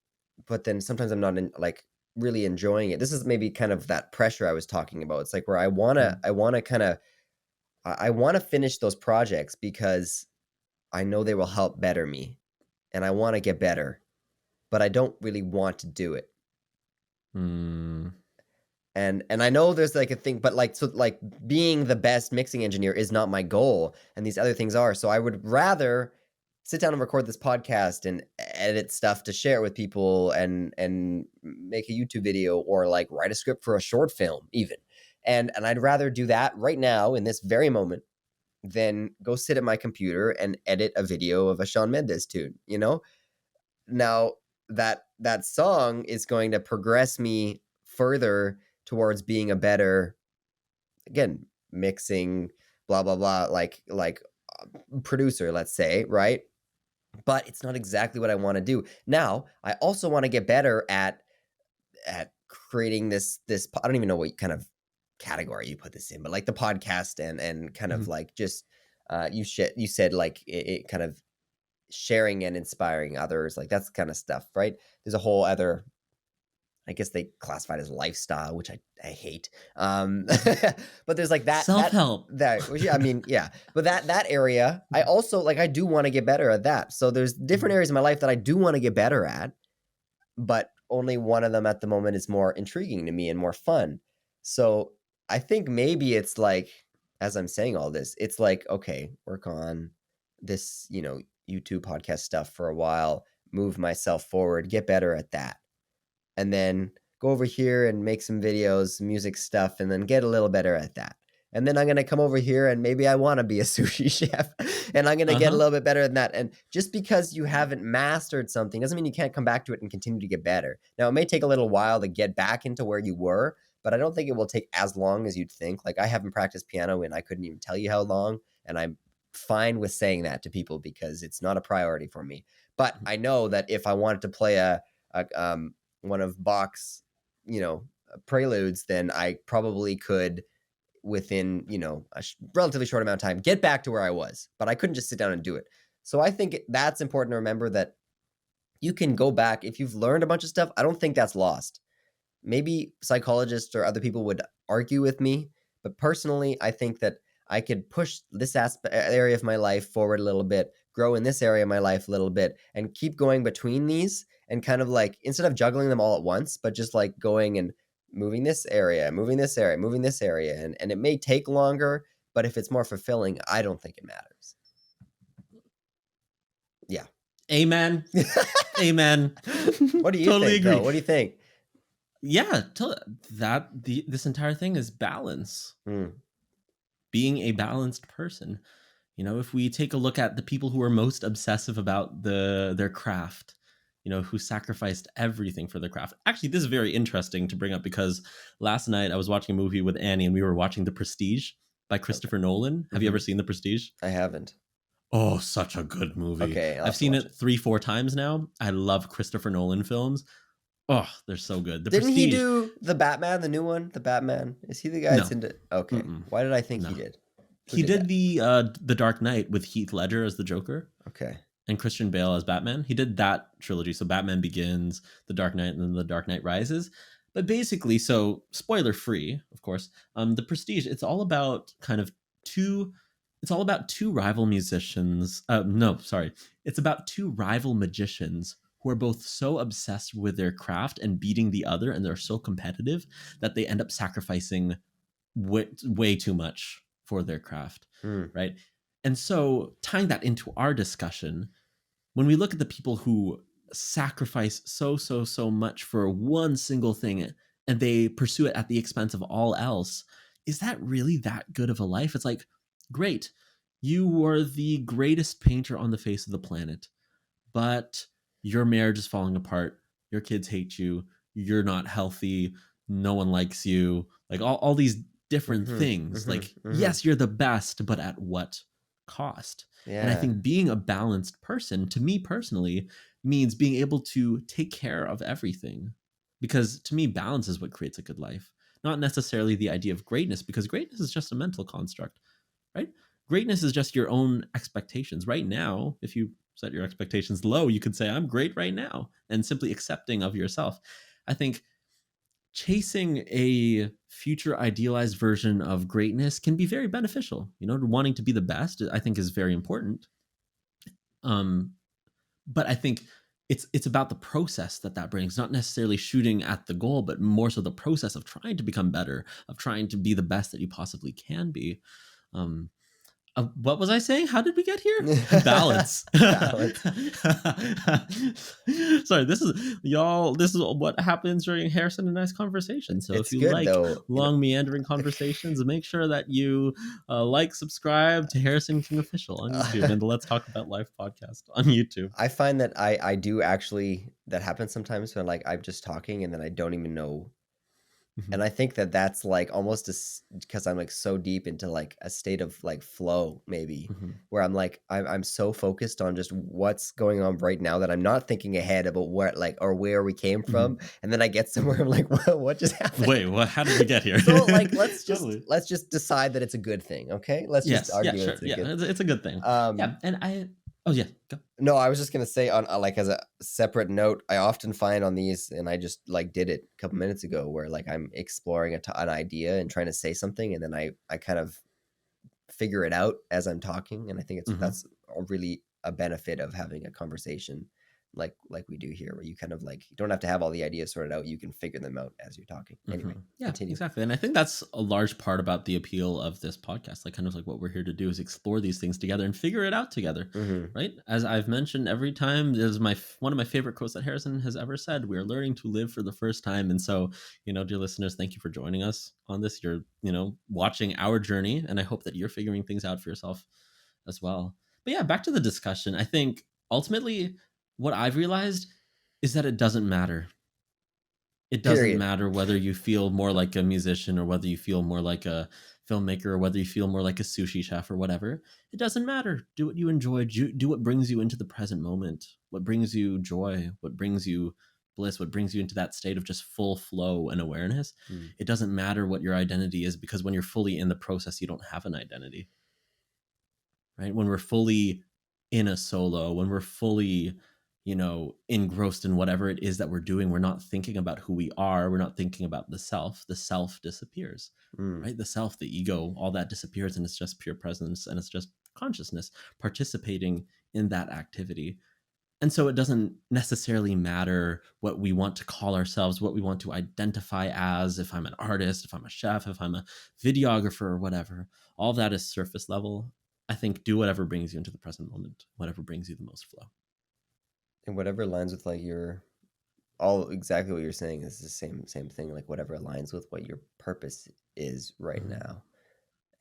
but then sometimes I'm not like really enjoying it. This is maybe kind of that pressure I was talking about. It's like where I want to finish those projects because I know they will help better me, and I want to get better, but I don't really want to do it.
Mm.
And I know there's like a thing, but like so like being the best mixing engineer is not my goal, and these other things are. So I would rather sit down and record this podcast and edit stuff to share with people and make a YouTube video or like write a script for a short film even. And I'd rather do that right now in this very moment than go sit at my computer and edit a video of a Shawn Mendes tune, you know? Now that song is going to progress me further towards being a better, again, mixing, blah blah blah, producer, let's say, right? But it's not exactly what I want to do. Now, I also want to get better at creating this I don't even know what kind of category you put this in, but like the podcast and kind of
Mhm.
like just you said like it kind of sharing and inspiring others, like that's kind of stuff, right? There's a whole other, I guess they classify it as lifestyle, which I hate. But there's like
Self-help.
which, yeah, I mean, yeah. But that area, I also like I do want to get better at that. So there's different
Mhm.
areas in my life that I do want to get better at, but only one of them at the moment is more intriguing to me and more fun. So I think maybe it's like, as I'm saying all this, it's like, okay, work on this, YouTube podcast stuff for a while, move myself forward, get better at that, and then go over here and make some videos, music stuff, and then get a little better at that. And then I'm gonna come over here and maybe I want to be a sushi chef, and I'm gonna get a
Uh-huh.
little bit better than that. And just because you haven't mastered something doesn't mean you can't come back to it and continue to get better. Now it may take a little while to get back into where you were, but I don't think it will take as long as you'd think. Like I haven't practiced piano and I couldn't even tell you how long, and I'm fine with saying that to people because it's not a priority for me. But I know that if I wanted to play a one of Bach's, preludes, then I probably could within, a relatively short amount of time get back to where I was, but I couldn't just sit down and do it. So I think that's important to remember that you can go back if you've learned a bunch of stuff. I don't think that's lost. Maybe psychologists or other people would argue with me, but personally, I think that I could push this area of my life forward a little bit, grow in this area of my life a little bit, and keep going between these and kind of like instead of juggling them all at once, but just like going and moving this area, moving this area, moving this area. And it may take longer, but if it's more fulfilling, I don't think it matters. Yeah.
Amen. Amen.
What do you
Totally
think, though?
agree.
What do you think?
Yeah, this entire thing is balance.
Hmm.
Being a balanced person. If we take a look at the people who are most obsessive about their craft, who sacrificed everything for their craft. Actually, this is very interesting to bring up because last night I was watching a movie with Annie and we were watching The Prestige by
Okay.
Christopher Nolan. Have you ever
Hmm.
seen The Prestige?
I haven't.
Oh, such a good movie.
Okay, I'll
I've
have to
seen
watch
it
it.
3-4 times now. I love Christopher Nolan films. Oh, they're so good. The
Didn't he
Prestige.
do the Batman, the new one? The Batman? Is he the guy that's
No.
into? Okay,
Mm-mm.
why did I think he
No.
did? Who
He
did
did
that?
the Dark Knight with Heath Ledger as the Joker
Okay.
and Christian Bale as Batman. He did that trilogy. So Batman Begins, The Dark Knight, and then The Dark Knight Rises. But basically, so spoiler free, of course, The Prestige, it's all about two rival musicians. No, sorry. It's about two rival magicians who are both so obsessed with their craft and beating the other, and they're so competitive that they end up sacrificing way too much for their craft,
Hmm.
right? And so, tying that into our discussion, when we look at the people who sacrifice so much for one single thing and they pursue it at the expense of all else, is that really that good of a life? It's like, great, you were the greatest painter on the face of the planet, but your marriage is falling apart, your kids hate you, you're not healthy, no one likes you, like all these different things. Like, yes, you're the best, but at what cost?
Yeah.
And I think being a balanced person, to me personally, means being able to take care of everything. Because to me, balance is what creates a good life, not necessarily the idea of greatness, because greatness is just a mental construct, right? Greatness is just your own expectations. Right now, if you set your expectations low, you could say, I'm great right now, and simply accepting of yourself. I think chasing a future idealized version of greatness can be very beneficial. Wanting to be the best, I think, is very important. But I think it's about the process that brings, not necessarily shooting at the goal, but more so the process of trying to become better, of trying to be the best that you possibly can be. What was I saying? How did we get here? Balance.
Balance.
Sorry, this is what happens during Harrison and I's conversation. So
It's
if you
good
like
though.
long meandering conversations, make sure that you subscribe to Harrison King Official on YouTube and the Let's Talk About Life podcast on YouTube.
I find that I do actually, that happens sometimes when like I'm just talking and then I don't even know. And I think that that's like almost because I'm like so deep into like a state of like flow, maybe, where I'm like, I'm so focused on just what's going on right now that I'm not thinking ahead about what like or where we came from. And then I get somewhere, I'm like, what just happened?
Wait, how did we get here?
So like let's
Totally.
just decide that it's a good thing, okay? Let's just argue
sure.
it's a good thing.
It's a good thing. Go.
No, I was just gonna say on like as a separate note, I often find on these, and I just like did it a couple minutes ago, where like I'm exploring an idea and trying to say something, and then I kind of figure it out as I'm talking, and I think that's really a benefit of having a conversation like we do here, where you kind of like you don't have to have all the ideas sorted out, you can figure them out as you're talking. Anyway, continue.
Exactly. And I think that's a large part about the appeal of this podcast, like kind of like what we're here to do is explore these things together and figure it out together, right? As I've mentioned every time, this is one of my favorite quotes that Harrison has ever said: we are learning to live for the first time. And so, dear listeners, thank you for joining us on this. You're watching our journey, and I hope that you're figuring things out for yourself as well. But yeah, back to the discussion. I think ultimately what I've realized is that it doesn't matter. It doesn't matter whether you feel more like a musician or whether you feel more like a filmmaker or whether you feel more like a sushi chef or whatever. It doesn't matter. Do what you enjoy. Do what brings you into the present moment. What brings you joy. What brings you bliss. What brings you into that state of just full flow and awareness. It doesn't matter what your identity is, because when you're fully in the process, you don't have an identity. Right? When we're fully in a solo, when we're fully engrossed in whatever it is that we're doing, we're not thinking about who we are. We're not thinking about the self disappears, right? The self, the ego, all that disappears, and it's just pure presence, and it's just consciousness participating in that activity. And so it doesn't necessarily matter what we want to call ourselves, what we want to identify as, if I'm an artist, if I'm a chef, if I'm a videographer or whatever. All that is surface level. I think do whatever brings you into the present moment, whatever brings you the most flow.
And whatever aligns with like all exactly what you're saying is the same thing, like whatever aligns with what your purpose is right now,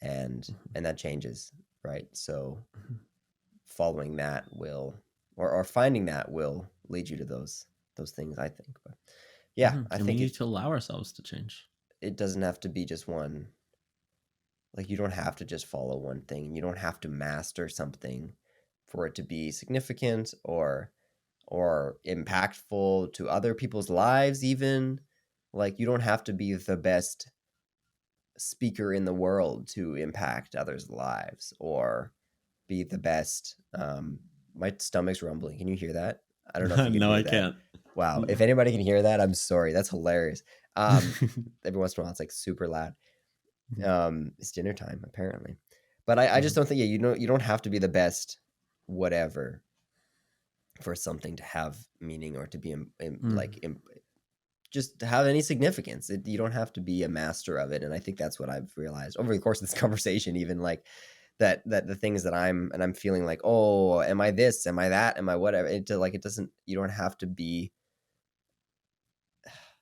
and that changes, right? So following that will or finding that will lead you to those things, I think. But yeah, I think
we need to allow ourselves to change.
It doesn't have to be just one. Like you don't have to just follow one thing. You don't have to master something for it to be significant or impactful to other people's lives even. Like, you don't have to be the best speaker in the world to impact others' lives or be the best. My stomach's rumbling. Can you hear that? I don't know if you can
No,
hear
I
that.
can't.
Wow. If anybody can hear that, I'm sorry. That's hilarious. Every once in a while, it's like super loud. It's dinner time, apparently. But I just don't think, you don't have to be the best whatever for something to have meaning or to be just to have any significance. You don't have to be a master of it. And I think that's what I've realized over the course of this conversation, even like that the things that I'm feeling like, oh, am I this? Am I that? Am I whatever? It doesn't, you don't have to be,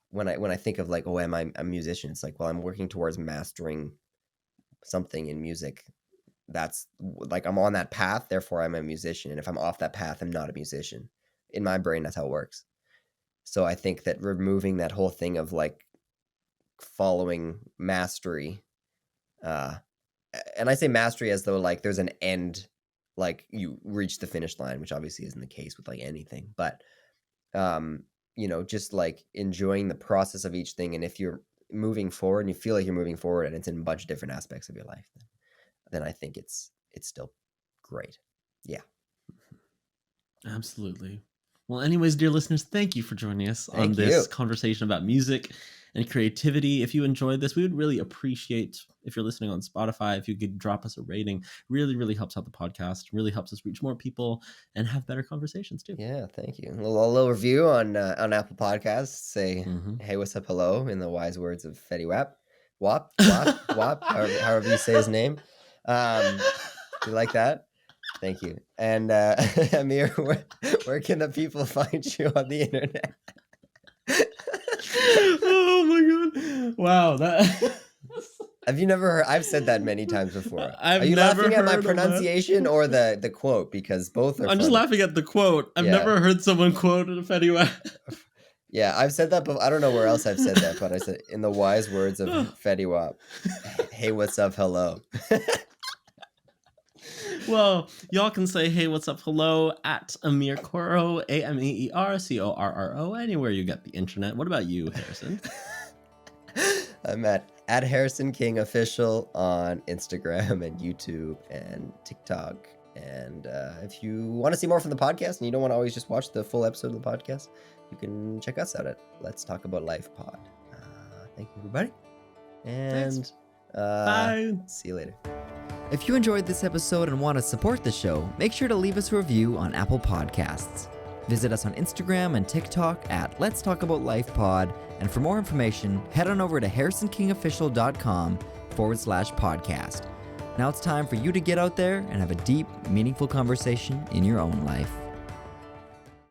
when I think of like, oh, am I a musician? It's like, well, I'm working towards mastering something in music. That's like, I'm on that path, therefore I'm a musician. And if I'm off that path, I'm not a musician. In my brain, that's how it works. So I think that removing that whole thing of like following mastery, and I say mastery as though like there's an end, like you reach the finish line, which obviously isn't the case with like anything, but just like enjoying the process of each thing. And if you're moving forward and you feel like you're moving forward and it's in a bunch of different aspects of your life, then I think it's still great. Yeah.
Absolutely. Well, anyways, dear listeners, thank you for joining us on this conversation about music and creativity. If you enjoyed this, we would really appreciate if you're listening on Spotify, if you could drop us a rating. Really, really helps out the podcast. Really helps us reach more people and have better conversations too.
Yeah, thank you. A little review on Apple Podcasts. Say, hey, what's up, hello, in the wise words of Fetty Wap, however you say his name. You like that? Thank you. And Ameer, where can the people find you on the internet?
Oh my god! Wow, that.
Have you never heard? I've said that many times before.
Are
you laughing at my pronunciation or the quote? Because both are.
I'm just laughing at the quote. I've never heard someone quote a Fetty Wap.
Yeah, I've said that, but I don't know where else I've said that. But I said, in the wise words of Fetty Wap, hey, what's up, hello.
Well, y'all can say, hey, what's up, hello, at Ameer Corro, AmeerCorro, anywhere you get the internet. What about you, Harrison?
I'm at Harrison King Official on Instagram and YouTube and TikTok. And if you want to see more from the podcast and you don't want to always just watch the full episode of the podcast, you can check us out at Let's Talk About Life Pod. Thank you, everybody. And
bye.
See you later.
If you enjoyed this episode and want to support the show, make sure to leave us a review on Apple Podcasts. Visit us on Instagram and TikTok at Let's Talk About Life Pod. And for more information, head on over to harrisonkingofficial.com/podcast. Now it's time for you to get out there and have a deep, meaningful conversation in your own life.